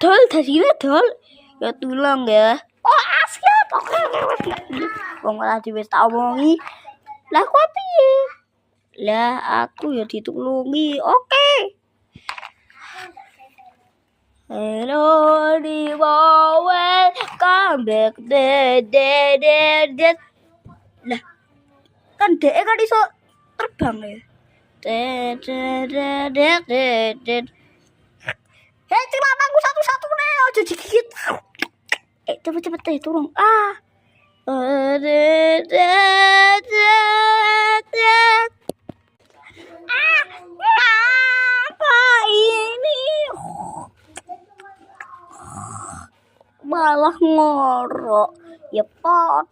dol dari dol ya tulang ya. Oh siap. Oke. Wong ora wis tak omongi. Lah kok piye? Lah aku ya ditulungi. Oke. Hello di bawah come back de. Lah kan dek kan iso terbang ya. De. Hei celanangku satu-satu nih, aja digigit. Cepet-cepet turun. Apa ini? Malah ngorok. Ya pot.